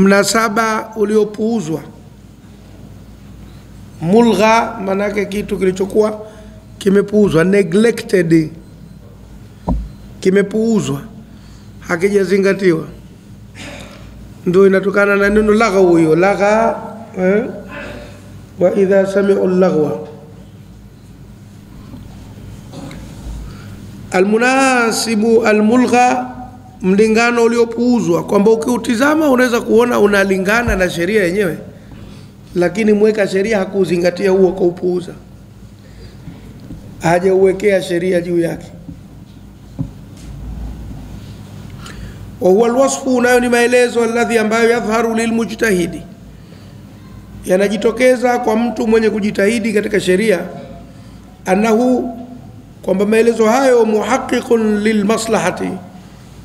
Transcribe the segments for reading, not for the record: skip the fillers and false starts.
mnasaba uliopuuzwa. Mulgha manake kitu kilichokuwa kimepuuzwa, neglected, kimepuuzwa, hakijazingatiwa. Ndio inatokana na neno lagha. Hiyo lagha, wa idha sami'u al-laghwa. Almunasibu almulgha, mlingano uliopuuzwa, kwamba ukiutizama unaweza kuona unalingana na sheria yenyewe, lakini mweka sheria hakuzingatia huo, kaupuuza, hajauwekea sheria juu yake. Wa huwa alwasfu, nayo ni maelezo, alladhi ambayo yadhharu lilmujtahidi, yanajitokeza kwa mtu mwenye kujitahidi katika sheria, annahu, kwamba maelezo hayo muhaqqiqun lilmaslahati,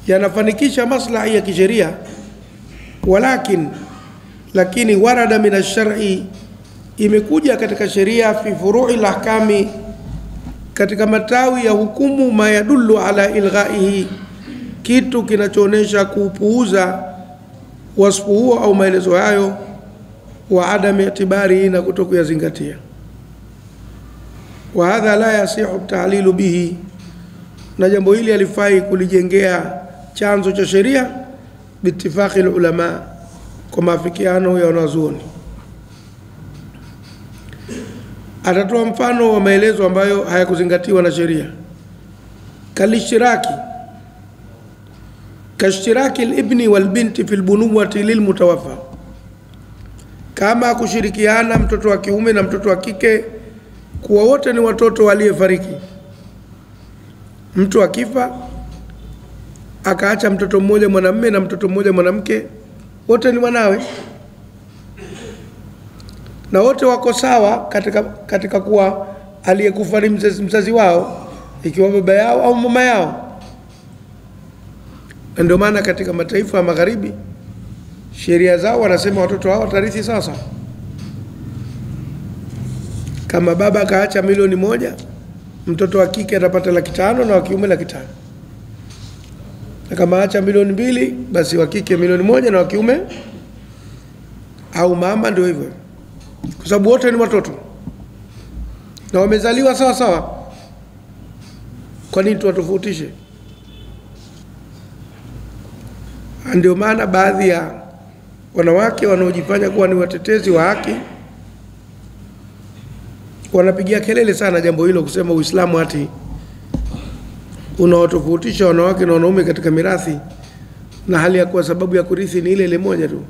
yanafanikisha maslahi ya kisheria. Lakini warada min ash-shar'i, imekuja katika sheria, fi furu'il ahkami, katika matawi ya hukumu, ma yadullu ala ilghaihi, kitu kinachoonesha kupuuza wasfu huo au maelezo hayo, wa adam i'tibari, na kutokuyazingatia. Wa hadha la yasihu ta'lilu bihi, na jambo hili alifai kulijengea chanzo cha sheria, biittifaqi ulama, kwa maafikiano ya wanazuoni. Atatoa mfano wa maelezo ambayo hayakuzingatiwa na sheria. Kalishtiraki, kashtiraki al-ibni wal-binti fil bunuwati lilmutawaffa, kama kushirikiana mtoto wa kiume na mtoto wa kike kuwa wote ni watoto waliofariki. Mtu akifa akaacha mtoto mmoja mwanamume na mtoto mmoja mwanamke, wote ni wanawe na wote wako sawa katika kuwa aliyekufa ni mzazi wao, ikiwa baba yao au mama yao. Ndio maana katika mataifa ya magharibi sheria zao wanasema watoto hao watarithi sasa. Kama baba kaacha milioni 1, mtoto wa kike atapata 500,000 na wa kiume 500,000. Na kama acha milioni 2, basi wa kike milioni 1 na wa kiume, au mama ndio hivyo, kwa sababu wote ni watoto na wamezaliwa sawa sawa. Kwa nini tuwatofautishe? Ndio maana baadhi ya wanawake wanaojifanya kuwa ni watetezi wa haki wanapigia kelele sana jambo hilo, kusema Uislamu hati unawatofautisha wanawake na wanaume katika mirathi, na hali ya kuwa sababu ya kurithi ni ile ile moja tu.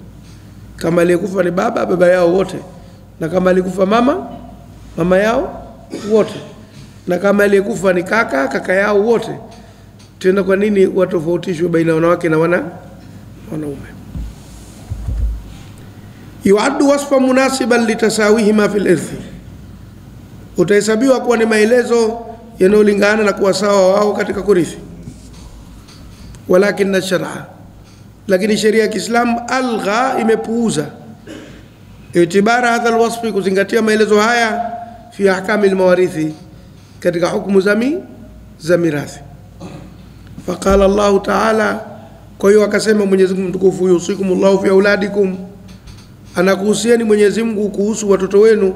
Kama aliyekufa ni baba yao wote, na kama alikufa mama yao wote, na kama aliyekufa ni kaka yao wote. Tena kwa nini watofautishwe baina wanawake na wanaume? Yuaddu wasfa munasiban litasawihima fil irthi, utahesabiwa kuwa ni maelezo yanayolingana na kuwa sawa wao katika kurithi. Walakin ash-shar'a, lakini sheria ya Kiislamu algha, imepuuza itibara hadha alwasfi, kuzingatia maelezo haya, fi ahkami almawarithi, katika hukumu za mirathi. Faqala Allah ta'ala, kwa hiyo akasema Mwenyezi Mungu mtukufu, yusikumullahu fi auladikum, anakuhusieni Mwenyezi Mungu kuhusu watoto wenu,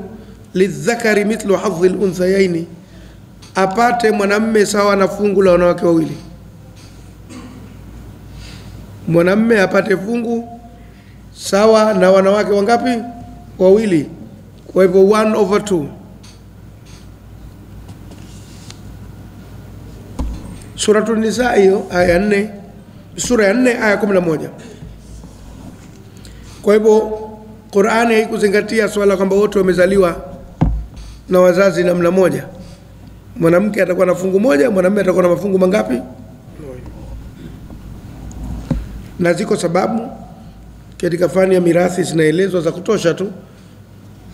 lidhakari mithlu hadhi al-unthayaini, apate mwanamume sawa na fungu la wanawake wawili. Mwanamume apate fungu sawa na wanawake wangapi? Wawili. Kwa hivyo 1/2. Suratul Nisa hiyo aya 4, sura ya 4 aya 11. Kwa hivyo Qur'ani haikuzingatia swala kwamba wote wamezaliwa na wazazi namna moja. Mwanamke atakuwa na fungu moja, mwanamume atakuwa na mafungu mangapi? Na ziko sababu katika fani ya mirathi zinaelezwa za kutosha tu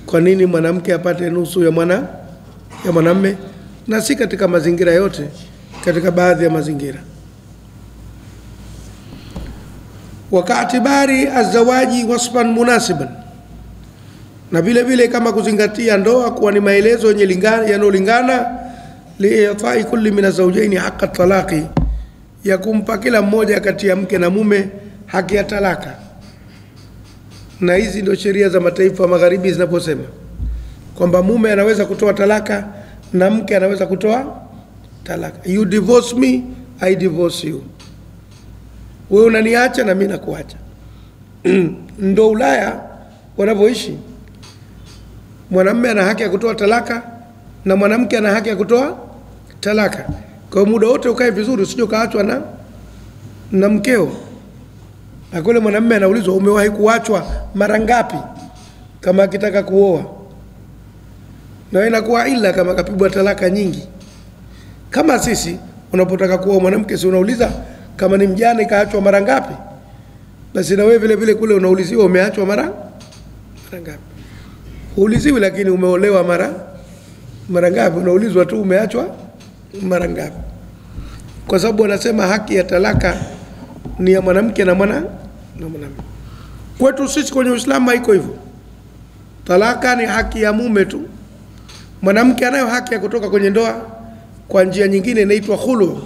kwa nini mwanamke apate nusu ya mwanamume, na si katika mazingira yote, katika baadhi ya mazingira. Wakaatibari azawaji wasfan munasiban, na vile vile kama kuzingatia ndoa kuwa ni maelezo yanolingana, li'ita'i kulli min azawjaini haqqa talaqi, ya kumpa kila mmoja kati ya mke na mume haki ya talaka. Na hizi ndio sheria za mataifa magharibi zinaposema kwamba mume anaweza kutoa talaka na mke anaweza kutoa talaka. You divorce me, I divorce you. Wewe unaniacha na mimi nakuacha. Ndio Ulaya wanavyoishi. Mwanamume ana haki ya kutoa talaka na mwanamke ana haki ya kutoa talaka. Kwa muda wote ukae vizuri, usije kaachwa na mkeo. Akole mwanamume anaulizwa umewahi kuachwa mara ngapi kama akitaka kuoa. Na inakuwa ila kama kapigwa talaka nyingi. Kama sisi unapotaka kuoa mwanamke si unauliza kama ni mjane kaachwa mara ngapi? Basi na wewe vile vile kule unauliziwa umeachwa mara ngapi? Uuliziwi lakini umeolewa mara ngapi? Unaulizwa tu umeachwa mara ngapi? Kwa sababu wanasema haki ya talaka ni ya mwanamke na mwanamume. Kwetu sisi kwenye Uislamu haiko hivyo. Talaka ni haki ya mume tu. Mwanamke anayo haki ya kutoka kwenye ndoa kwa njia nyingine inaitwa khulu,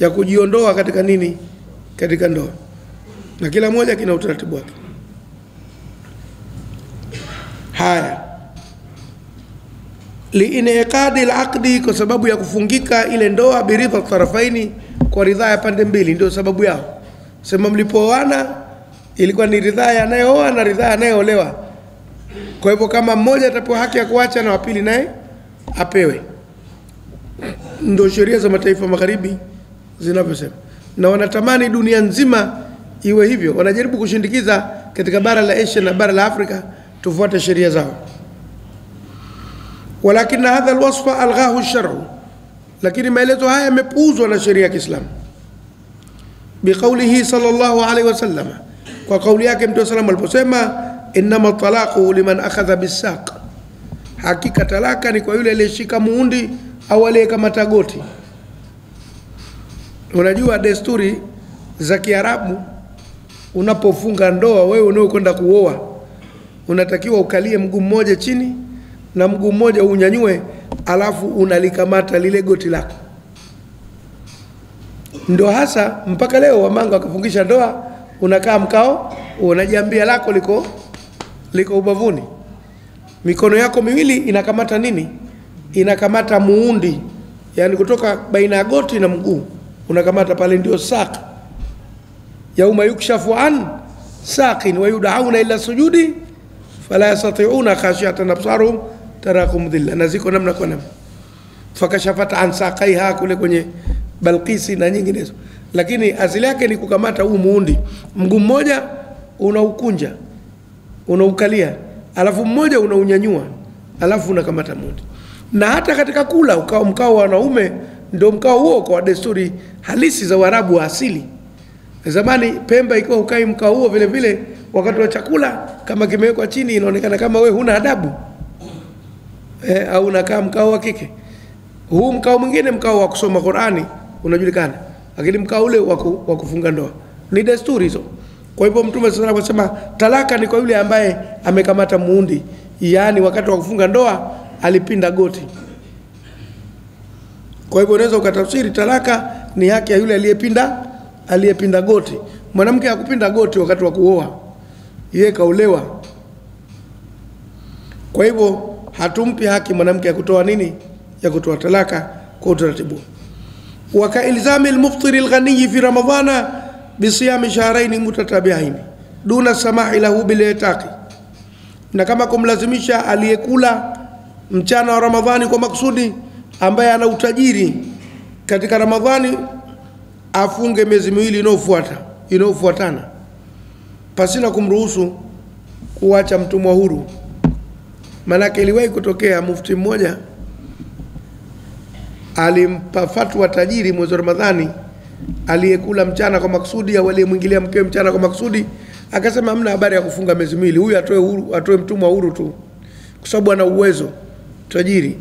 ya kujiondoa katika nini? Katika ndoa. Na kila mmoja kina utaratibu wake. Haya. Liinaqadi al-aqdi, kwa sababu ya kufungika ile ndoa biridha tarafaini, kwa ridhaa ya pande mbili, ndio sababu yao. Sema mlipooana ilikuwa ni ridhaa ya anayeoa na ridhaa ya anayeolewa. Kwa hivyo kama mmoja atapewa haki ya kuacha na wa pili naye apewe. Ndio sheria za mataifa magharibi zinavyosema. Na wanatamani dunia nzima iwe hivyo. Wanajaribu kushindikiza katika bara la Asia na bara la Afrika tufuate sheria zao. Walakin hadha alwasfa alghahu ash-shar'u, lakini maelezo haya yamepuuzwa na sheria ya Kiislamu. Biqaulihi sallallahu alayhi wasallam, kwa kauli yake Mtume sallallahu aliposema innama talaqu liman akhadha bisaq, hakika talaka ni kwa yule aliyeshika muundi au aliyekamata goti. Unajua desturi za Kiarabu, unapofunga ndoa wewe unaokwenda kuoa unatakiwa ukalie mguu mmoja chini na mguu mmoja unyanyue, alafu unalikamata lile goti lako. Ndio hasa mpaka leo wamanga wakafungisha ndoa, unakaa mkao, unajiambia lako liko ubavuni. Mikono yako miwili inakamata nini? Inakamata muundi, yani kutoka baina ya goti na mguu unakamata pale, ndio saq. Yauma yukshafu an saqin wa yud'auna ila sujudi fala yastati'una khashiyatan absaruhum tarakum dhilla. Na ziko namna kwa namna. Fakashafat an saqaiha kule kwenye Balqisi na nyinginezo. Lakini asili yake ni kukamata huu muundi. Mguu mmoja unaukunja, unaukalia, alafu mmoja unaunyanyua, alafu unakamata muundi. Na hata katika kula mkao wa wanaume ndio mkao huo kwa desturi halisi za Waarabu wa asili. Zamani Pemba ikiwa ukai mkao huo vile vile wakati wa chakula, kama kimewekwa chini inaonekana kama wewe huna adabu. Au unakaa mkao wa kike. Huu mkao mwingine, mkao wa kusoma Qur'ani unajulikana. Lakini mkao ule wa kufunga ndoa ni desturi hizo. Kwa hivyo Mtume sallallahu alayhi wasallam anasema talaka ni kwa yule ambaye amekamata muundi, yani wakati wa kufunga ndoa alipinda goti. Kwa hivyo unaweza ukatafsiri talaka ni haki ya yule aliyepinda goti. Mwanamke hakupinda goti wakati wa kuoa, yeye kaolewa. Kwa hivyo hatumpi haki mwanamke ya kutoa nini? Ya kutoa talaka kwa utaratibu. Wa ka ilzami al-muftir al-ghani fi ramadhana bi siyam shahrayn mutatabi'ain duna samahi lahu bil itaqi, na kama kumlazimisha aliyekula mchana wa Ramadhani kwa maksudi, ambaye ana utajiri katika Ramadhani, afunge miezi miwili inayofuatana pasina kumruhusu kuacha mtumwa huru. Manake iliwahi kutokea mufti mmoja alimpa fatwa tajiri mwezi wa Ramadhani aliyekula mchana kwa maksudi au aliyemwingilia mkewe mchana kwa maksudi, akasema hamna habari ya kufunga miezi miwili, huyu atoe mtumwa huru tu, kwa sababu ana uwezo tajiri.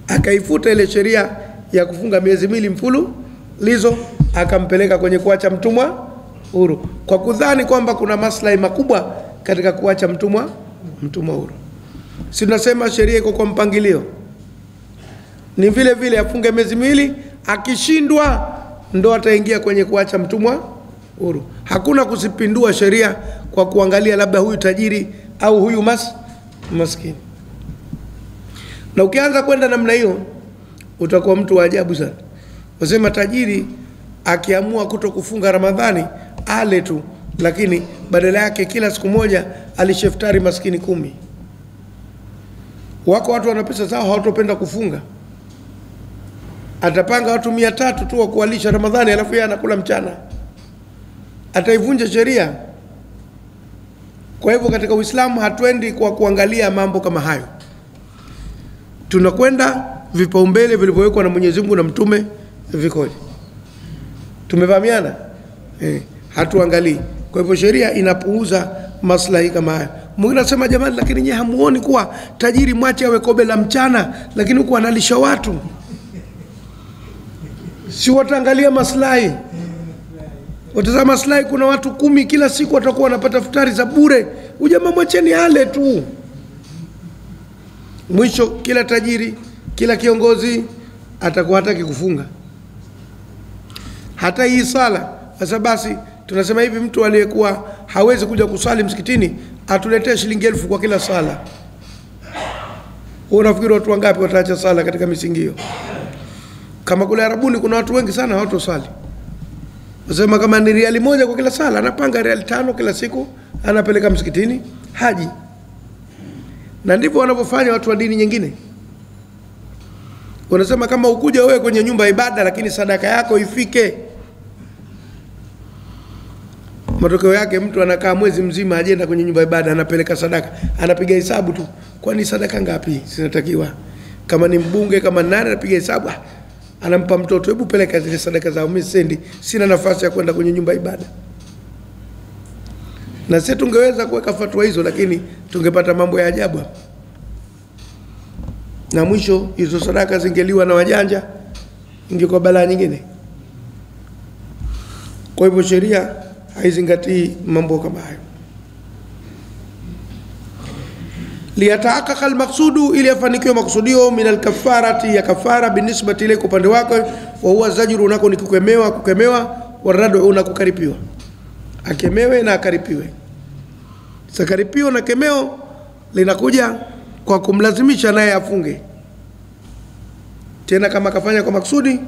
Akaifuta ile sheria ya kufunga miezi miwili mfululizo, akampeleka kwenye kuacha mtumwa huru, kwa kudhani kwamba kuna maslahi makubwa katika kuacha mtumwa huru. Si tunasema sheria iko kwa mpangilio. Ni vile vile afunge miezi miwili, akishindwa ndo ataingia kwenye kuacha mtumwa huru. Hakuna kusipindua sheria kwa kwa kuangalia labda huyu tajiri au huyu maskini. Na ukianza kwenda namna hiyo utakuwa mtu wa ajabu sana. Wasema tajiri akiamua kutokufunga Ramadhani ale tu, lakini badala yake kila siku moja alisheftari maskini 10. Wako watu wana pesa zao hawatopenda kufunga, atapanga watu 300 tu wa kualisha Ramadhani, alafu yeye anakula mchana, ataivunja sheria. Kwa hivyo katika Uislamu hatuendi kwa kuangalia mambo kama hayo, tunakwenda vipaumbele vilivyowekwa na Mwenyezi Mungu na Mtume vikoje. Tumevamiana? Hatuangalii. Kwa hivyo sheria inapuuza maslahi kama haya. Mwingine anasema jamani, lakini nyinyi hamuoni kuwa tajiri mwache awe kobe la mchana lakini huko analisha watu? Si wataangalia maslahi? Watazama maslahi. Kuna watu 10 kila siku watakuwa wanapata futari za bure, ujamaa mwacheni ale tu. Mwisho kila tajiri, kila kiongozi atakuwa hataki kufunga hata hii sala. Sasa basi tunasema hivi, mtu aliyekuwa hawezi kuja kusali msikitini atuletee shilingi 1000 kwa kila sala. Unafikiri watu wangapi wataacha sala katika misingi hiyo? Kama kule Arabuni kuna watu wengi sana hawatosali. Wasema kama ni riali 1 kwa kila sala, anapanga riali 5 kila siku anapeleka msikitini haji. Na ndivyo wanavyofanya watu wa dini nyingine. Wanasema kama ukuja wewe kwenye nyumba ya ibada lakini sadaka yako ifike, matokeo yake mtu anakaa mwezi mzima ajenda kwenye nyumba ya ibada, anapeleka sadaka, anapiga hesabu tu, kwani sadaka ngapi zinatakiwa? Kama ni mbunge, kama nani, anapiga hesabu, anampa mtoto, hebu peleka zile sadaka zao, mimi sendi, sina nafasi ya kwenda kwenye nyumba ya ibada. Na sisi tungeweza kuweka fatwa hizo, lakini tungepata mambo ya ajabu. Na mwisho hizo sadaka zingeliwa na wajanja, ingekuwa balaa nyingine. Kwa hivyo sheria haizingatii mambo kama hayo. Liyatahaqqaqa almaqsudu, ili afanikiwe maksudio, min alkafarati, ya kafara, binisbati ile upande wake, wa huwa zajru, nako ni kukemewa, waradu, na kukaripiwa. Akemewe na akaripiwe. Sakaripio na kemeo linakuja kwa kumlazimisha naye afunge. Tena kama kafanya kwa maksudi,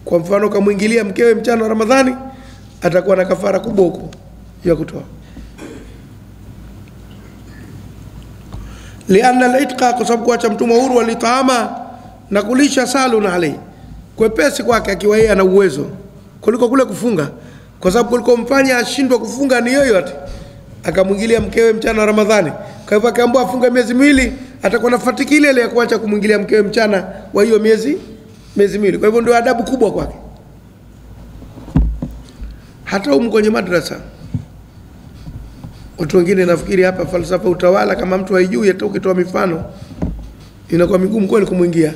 kwa mfano kamuingilia mkewe mchana wa Ramadhani, atakuwa na kafara kubwa huko ya kutoa. Lianna al-itqa, kwa sababu kuacha mtumwa huru, walitaama, na kulisha, salun alayhi, kwepesi kwake akiwa yeye ana uwezo kuliko kule kufunga. Kwa sababu kuliko mfanya ashindwe kufunga ni yoyote, akamwingilia mkewe mchana wa Ramadhani, kwa hivyo akaambiwa afunge miezi 2, atakuwa na fatiki ile ya kuacha kumwingilia mkewe mchana wa hiyo miezi 2. Kwa hivyo ndio adabu kubwa kwake. Hata kwenye madrasa watu wengine nafikiri hapa falsafa utawala, kama mtu haijui, hata ukitoa mifano inakuwa migumu kweli kumuingia,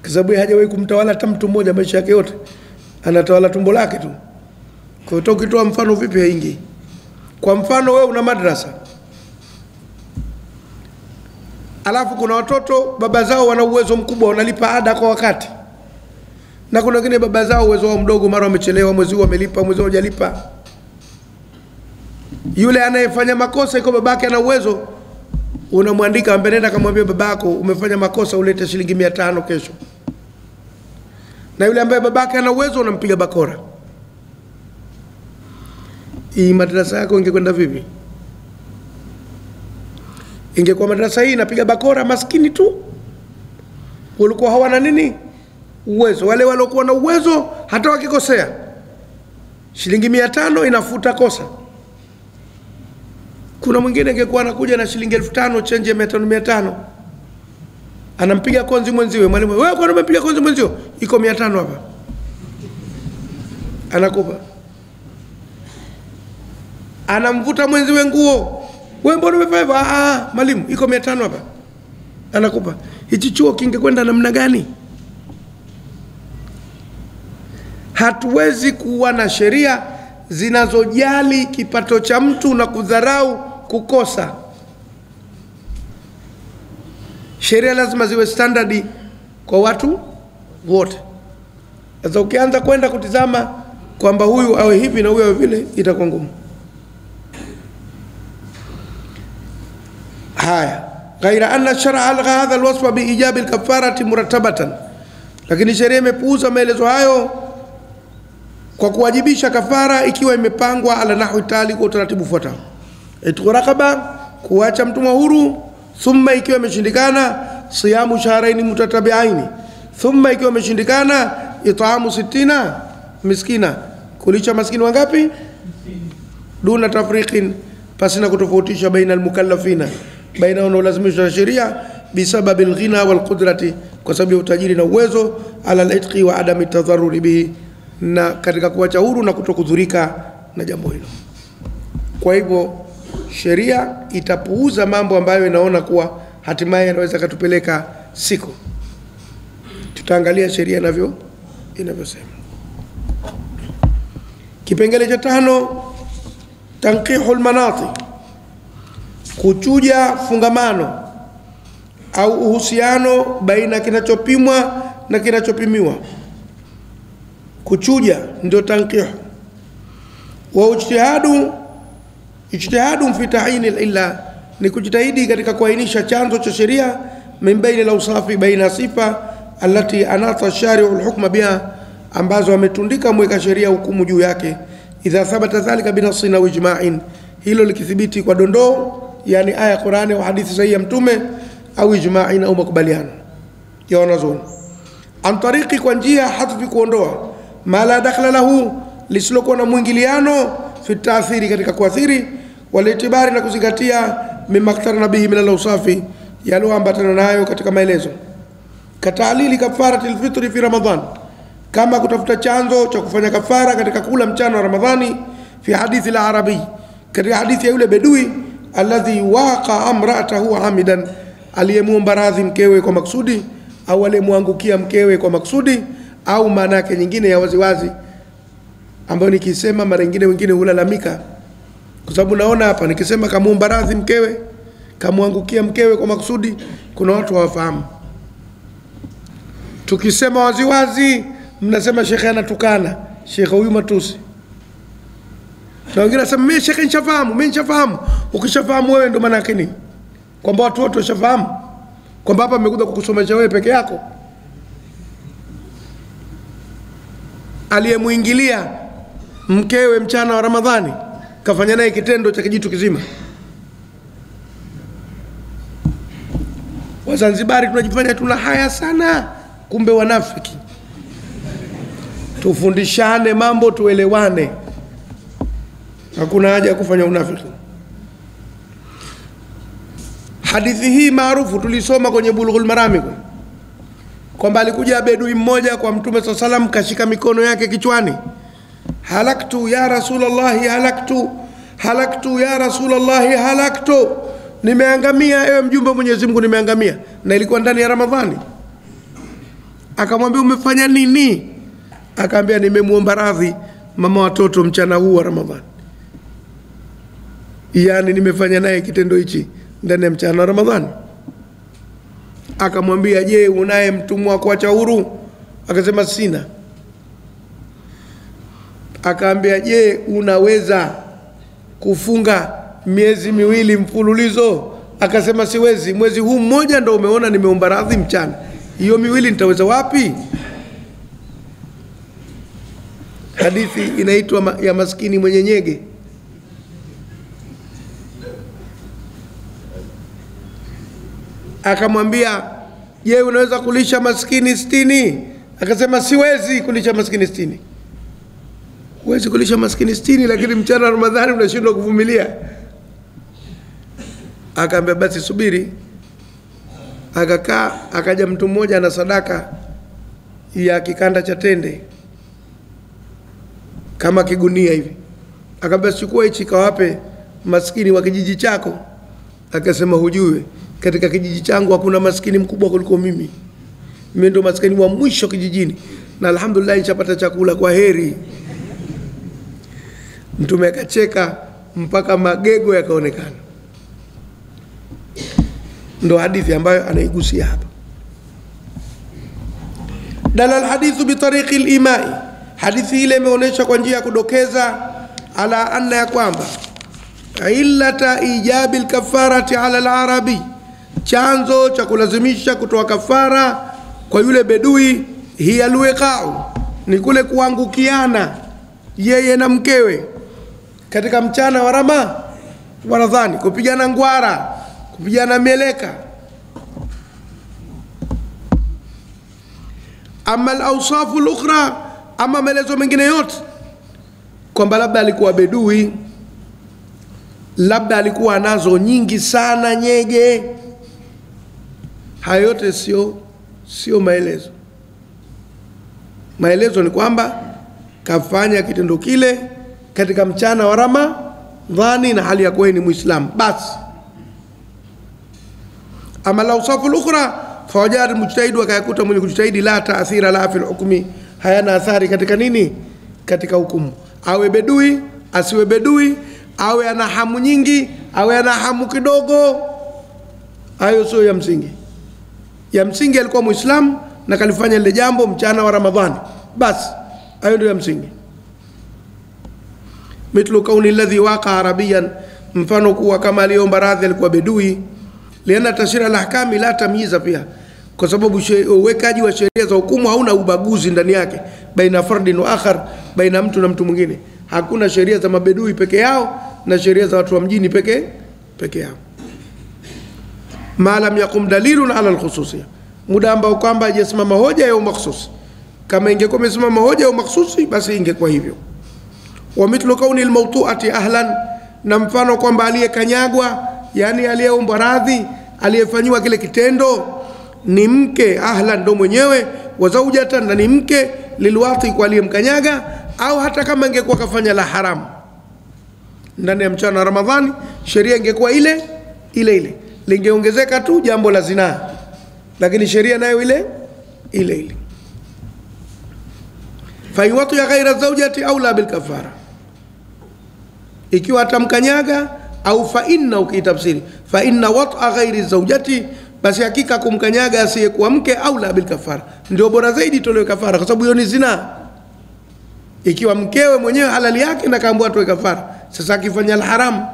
kwa sababu hajawahi kumtawala hata mtu mmoja maisha yake yote, anatawala tumbo lake tu. Kwa hiyo ukitoa mfano vipi haingii? Kwa mfano wewe una madrasa, alafu kuna watoto baba zao wana uwezo mkubwa, wanalipa ada kwa wakati, na kuna wengine baba zao uwezo wao mdogo, mara wamechelewa, mwezi huu wamelipa, mwezi huu hajalipa. Yule anayefanya makosa iko babake ana uwezo, unamwandika, ambaye nenda kamwambia babako umefanya makosa, ulete shilingi 500 kesho. Na yule ambaye babake ana uwezo unampiga bakora. Hii madrasa yako ingekwenda vipi? Ingekuwa madrasa hii inapiga bakora maskini tu, walikuwa hawana nini? Uwezo. Wale waliokuwa na uwezo hata wakikosea shilingi 500 inafuta kosa. Kuna mwingine angekuwa anakuja na shilingi 1500 change ya 500, anampiga konzi mwenziwe, mwalimu, wewe kwa nini umepiga konzi mwenzio? Iko 500 hapa. Anakupa. Anamvuta mwenziwe nguo, wewe mbona umefanya hivyo? Mwalimu, iko 500 hapa. Anakupa. Hichi chuo kingekwenda namna gani? Hatuwezi kuwa na sheria zinazojali kipato cha mtu na kudharau kukosa. Sheria lazima ziwe standardi kwa watu wote. Sasa ukianza kwenda kutizama kwamba huyu awe hivi na huyu awe vile, itakuwa ngumu. haya. Ghaira anna shar'a algha hadha alwasfa biijabi alkafarati murattabatan, lakini sheria imepuuza maelezo hayo kwa kuwajibisha kafara ikiwa imepangwa ala nahwi tali, kwa utaratibu fuatao: itqu raqaba, kuacha mtumwa huru; thumma, ikiwa imeshindikana, siyamu shahraini mutatabi'aini; thumma, ikiwa imeshindikana, it'amu 60 miskina, kulisha maskini wangapi? Duna tafriqin, pasina kutofautisha baina almukallafina, baina wanaolazimishwa na sheria, bisababi alghina walqudrati, kwa sababu ya utajiri na uwezo, ala alitqi wa adami tadharruri bihi, na katika kuacha huru na kutokudhurika na jambo hilo. Kwa hivyo sheria itapuuza mambo ambayo inaona kuwa hatimaye yanaweza katupeleka siku. Tutaangalia sheria inavyosema. Kipengele cha 5, tankihul manati, kuchuja fungamano au uhusiano baina kinachopimwa na kinachopimiwa. Kuchuja ndio tankih. Wa ijtihadu fi ta'yin illa, ni kujitahidi katika kuainisha chanzo cha sheria, min baina al-awsafi, baina sifa allati anata shari'u al-hukma biha, ambazo ametundika mweka sheria hukumu juu yake. Idha thabata dhalika binassin au ijma'in, hilo likithibiti kwa dondoo, yani aya Qur'ani au hadithi sahihi ya mtume, au ijma'in au makubaliano ya wanazuoni. An tariqi, kwa njia, hadfi, kuondoa, ma la dakhla lahu, lisilokuwa na mwingiliano, fi ta'thiri, katika kuathiri, wal itibari, na kuzingatia, mimma qtarana bihi min al-awsafi, yaloambatana nayo katika maelezo. Katalili kafarati al-fitri fi Ramadhan, kama kutafuta chanzo cha kufanya kafara katika kula mchana wa Ramadhani, fi hadithi al-arabi, katika hadithi ya yule bedui, alladhi waqa amra'atahu amidan, aliyemuomba radhi mkewe kwa maksudi, au aliyemuangukia mkewe kwa maksudi, au maana yake nyingine ya waziwazi ambayo nikisema mara nyingine wengine hulalamika, kwa sababu naona hapa nikisema kamuomba radhi mkewe, kamuangukia mkewe kwa maksudi, kuna watu hawafahamu. Tukisema waziwazi mnasema shekhe anatukana, shekhe huyu matusi. Na wengine nasema mimi shekhe nishafahamu. Ukishafahamu wewe ndio maana yake nini? Kwamba watu wote washafahamu kwamba hapa mmekuja kukusomesha wewe peke yako. Aliyemuingilia mkewe mchana wa Ramadhani kafanya naye kitendo cha kijitu kizima. Wazanzibari tunajifanya tuna haya sana, kumbe wanafiki. Tufundishane mambo, tuelewane. Hakuna haja ya kufanya unafiki. Hadithi hii maarufu tulisoma kwenye Bulughul Marami, kwamba alikuja bedui mmoja kwa Mtume SAW, kashika mikono yake kichwani. Halaktu ya Rasulullah, halaktu ya Rasulullah, halaktu, nimeangamia ewe mjumbe wa Mwenyezi Mungu, nimeangamia. Na ilikuwa ndani ya Ramadhani. Akamwambia umefanya nini? Akamwambia nimemuomba radhi mama watoto mchana huu wa Ramadhani. Yani nimefanya naye kitendo hichi ndani ya mchana wa Ramadhani. Akamwambia je, unaye mtumwa kuacha huru? Akasema sina. Akaambia je, unaweza kufunga miezi 2 mfululizo? Akasema siwezi, mwezi huu mmoja ndio umeona nimeomba radhi mchana, hiyo 2 nitaweza wapi? Hadithi inaitwa ya maskini mwenye nyege. Akamwambia je, unaweza kulisha maskini 60? Akasema siwezi kulisha maskini 60. Huwezi kulisha maskini 60, lakini mchana wa Ramadhani unashindwa kuvumilia. Akaambia basi subiri. Akakaa, akaja mtu mmoja na sadaka ya kikanda cha tende kama kigunia hivi. Akaambia chukua hichi kawape maskini wa kijiji chako. Akasema hujue, katika kijiji changu hakuna maskini mkubwa kuliko mimi. Mimi ndo maskini wa mwisho kijijini, na alhamdulillah nishapata chakula, kwa heri. Mtume akacheka mpaka magego yakaonekana. Ndo hadithi ambayo anaigusia hapa. Dalal hadithu bi tariqi al-imai, hadithi ile imeonyesha kwa njia ya kudokeza, ala anna, ya kwamba illata ijabi alkafarati ala alarabi, chanzo cha kulazimisha kutoa kafara kwa yule bedui, hiya alwiqa'u, ni kule kuangukiana yeye na mkewe katika mchana wa Ramadhani, kupigana ngwara, kupigana mieleka. Ama al-awsafu al-ukhra, ama maelezo mengine yote kwamba labda alikuwa bedui, labda alikuwa nazo nyingi sana nyege, hayo yote sio maelezo. Maelezo ni kwamba kafanya kitendo kile katika mchana wa Ramadhani na hali ya kuwa ni Muislamu basi. Ama al-awsafu al-ukhra fawajad mujtahid, akayakuta mwenye kujitahidi, la taathira la fil hukmi, hayana athari katika nini? Katika hukumu. Awe bedui asiwe bedui, awe ana hamu nyingi awe ana hamu kidogo, hayo sio ya msingi. Ya msingi alikuwa Muislamu na kalifanya lile jambo mchana wa Ramadhani basi, hayo ndio ya msingi. Mithlu kauni alladhi waqa arabiyan, mfano kuwa kama aliomba radhi alikuwa bedui, liana tashira al-ahkami la tamyiza pia, kwa sababu uwekaji wa sheria za hukumu hauna ubaguzi ndani yake, baina fardin wa akhar, baina mtu na mtu mwingine. Hakuna sheria za mabedui peke yao na sheria za watu wa mjini peke yao. Ma lam yaqum dalilun ala al-khususiyya, muda ambao kwamba hajasimama hoja ya makhsus. Kama ingekuwa imesimama hoja ya makhsusi basi ingekuwa hivyo. Wa mithlu kauni al-mawtu'ati ahlan, na mfano kwamba aliyekanyagwa, yani aliyeomba radhi, aliyefanywa kile kitendo ni mke, ahlan ndo mwenyewe, wa zawjatan, na ni mke, lilwati kwa aliyemkanyaga, au hata kama ingekuwa kafanya la haramu ndani ya mchana wa Ramadhani, sheria ingekuwa ile, lingeongezeka tu jambo la zinaa, lakini sheria nayo ile. Fa yuwatu ya ghaira zawjati aula bil kafara, ikiwa atamkanyaga, au fa inna, ukitafsiri fa inna wat'a ghairi zawjati, basi hakika kumkanyaga asiyekuwa mke aula bil kafara, ndio bora zaidi tolewe kafara, kwa sababu hiyo ni zina. Ikiwa mkewe mwenyewe halali yake na kaambiwa atoe kafara, sasa akifanya al-haram,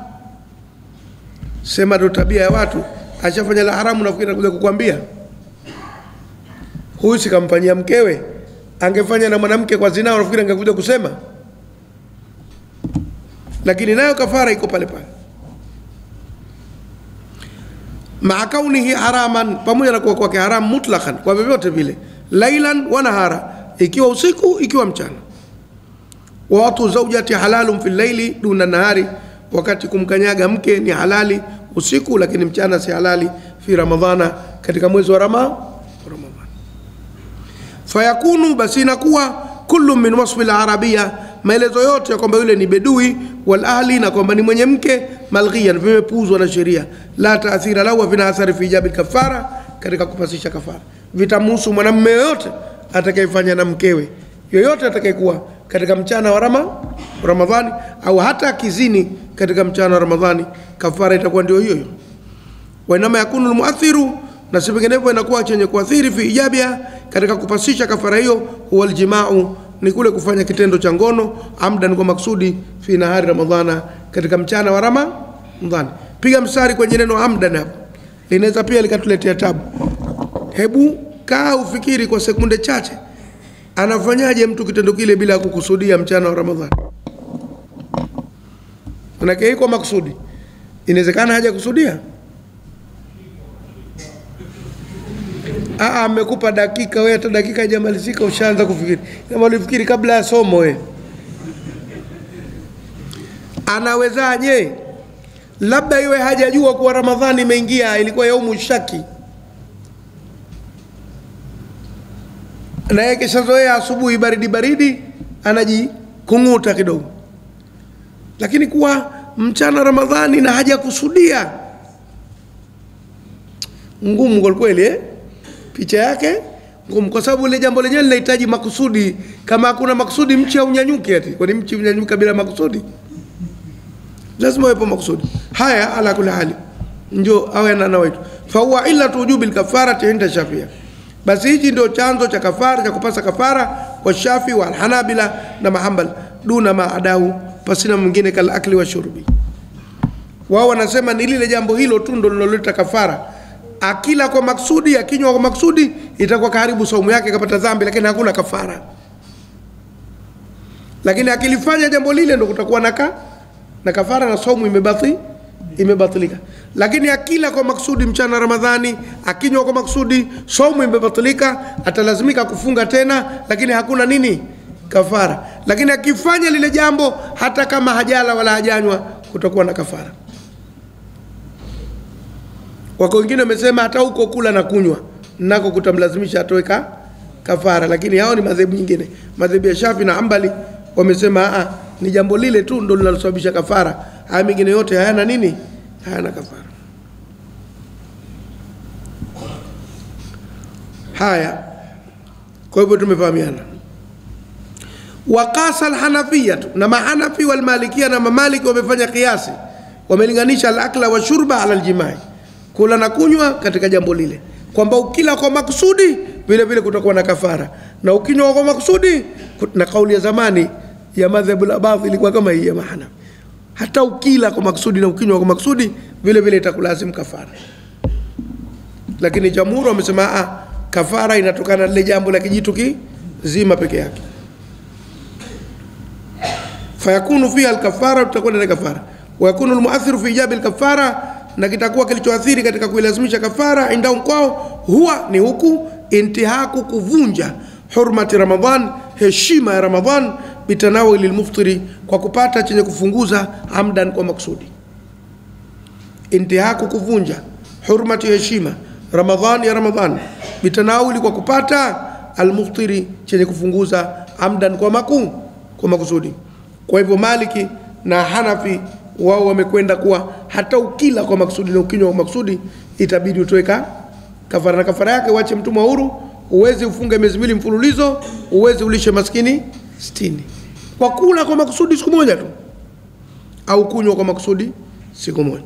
sema ndo tabia ya watu, ashafanya al-haram nafikiri anakuja kukwambia huyu sikamfanyia mkewe, angefanya na mwanamke kwa zina nafikiri angekuja kusema, lakini nayo kafara iko pale pale. Ma kaunihi haraman, pamoja na kuwa kwake haram mutlaqan, kwa vyovyote vile, lailan wa nahara, ikiwa usiku ikiwa mchana. Wa watu zawjati halalun fil layli duna nahari, wakati kumkanyaga mke ni halali usiku lakini mchana si halali, fi Ramadhana, katika mwezi wa Ramadhani. Fayakunu, basi inakuwa kullu min wasfi al-arabiyya, maelezo yote kwamba yule ni bedui, wal ahli, na kwamba ni mwenye mke, malghiyan, vimepuuzwa na sheria, la taathira lahu, vina athari fi ijabi kafara, katika kupasisha kafara. Vitamhusu mwanamume yoyote atakayefanya na mkewe, yoyote atakayekuwa katika mchana wa Ramadhani, au hata kizini katika mchana wa Ramadhani, kafara itakuwa ndio hiyo. Wa inama yakunu almuathiru, na si vinginevyo inakuwa chenye kuathiri fi ijabia, katika kupasisha kafara hiyo, huwa aljimau, ni kule kufanya kitendo cha ngono, amdan, kwa maksudi, fi nahari Ramadhana, katika mchana wa Ramadhani. Piga mstari kwenye neno amdan hapo, linaweza pia likatuletea tabu. Hebu kaa ufikiri kwa sekunde chache, anafanyaje mtu kitendo kile bila kukusudia mchana wa Ramadhani? Manake iko maksudi, inawezekana haja kusudia. Amekupa dakika, wewe hata dakika haijamalizika ushaanza kufikiri. Kama ulifikiri kabla ya somo wewe, anawezaje? Labda iwe hajajua kuwa Ramadhani imeingia, ilikuwa yaumu shaki, na yeye kishazoea asubuhi baridi anajikunguta kidogo, lakini kuwa mchana Ramadhani na haja kusudia, ngumu kwa kweli picha yake ngumu, kwa sababu ile jambo lenyewe linahitaji makusudi. Kama hakuna makusudi, mchi haunyanyuki. Ati kwani mchi unyanyuka bila makusudi? Lazima uwepo makusudi. Haya, ala kula hali ndio awe na wetu. Fa huwa illa tujubi al-kafarati inda Shafi'i, basi hichi ndio chanzo cha kafara, cha kupasa kafara kwa Shafi wa Hanabila na Mahambal, duna ma adahu, pasina mwingine, kala akli wa shurbi. Wao wanasema ni lile jambo hilo tu ndio linaloleta kafara. Akila kwa maksudi, akinywa kwa maksudi, itakuwa kaharibu saumu yake, kapata dhambi, lakini hakuna kafara. Lakini akilifanya jambo lile ndio kutakuwa na kafara na saumu imebatilika. Lakini akila kwa maksudi mchana Ramadhani, akinywa kwa maksudi, saumu imebatilika, atalazimika kufunga tena, lakini hakuna nini? Kafara. Lakini akifanya lile jambo hata kama hajala wala hajanywa, kutakuwa na kafara. Wako wengine wamesema hata huko kula na kunywa nako kutamlazimisha atoe kafara, lakini hao ni madhehebu nyingine. Madhehebu ya Shafi na Hanbali wamesema ni jambo lile tu ndio linalosababisha kafara, haya mengine yote hayana nini? Hayana kafara. Haya, kwa hivyo tumefahamiana. Waqasa al-Hanafiyya, na mahanafi wal Malikiyya na mamaliki wamefanya kiasi, wamelinganisha al-akla wa shurba ala al-jimai, kula na kunywa katika jambo lile, kwamba ukila kwa makusudi vile vile kutakuwa na kafara, na ukinywa kwa makusudi. Na kauli ya zamani ya madhhabu al-Abathi ilikuwa kama hii ya mahanafi, hata ukila kwa makusudi na ukinywa kwa makusudi vile vile itakulazimu kafara. Lakini jamhuri wamesema kafara inatokana na lile jambo la kijitu kizima peke yake. Fayakunu fiha al-kafara, tutakuwa na kafara. Wa yakunu al-mu'athiru fi ijabi al-kafara, na kitakuwa kilichoathiri katika kuilazimisha kafara indao kwao huwa ni huku intihaku, kuvunja hurmati Ramadhan, heshima ya Ramadhan, bitanawili al-muftiri, kwa kupata chenye kufunguza amdan, kwa maksudi. Intihaku, kuvunja hurmati, heshima Ramadhan ya Ramadhan, bitanawili, kwa kupata al-muftiri, chenye kufunguza amdan, kwa makusudi. Kwa hivyo Maliki na Hanafi wao wamekwenda kuwa hata ukila kwa maksudi na ukinywa kwa maksudi itabidi utoe kafara, na kafara yake uache mtumwa huru, uweze ufunge miezi 2 mfululizo, uweze ulishe maskini 60 kwa kula kwa maksudi siku moja tu, au kunywa kwa maksudi siku moja.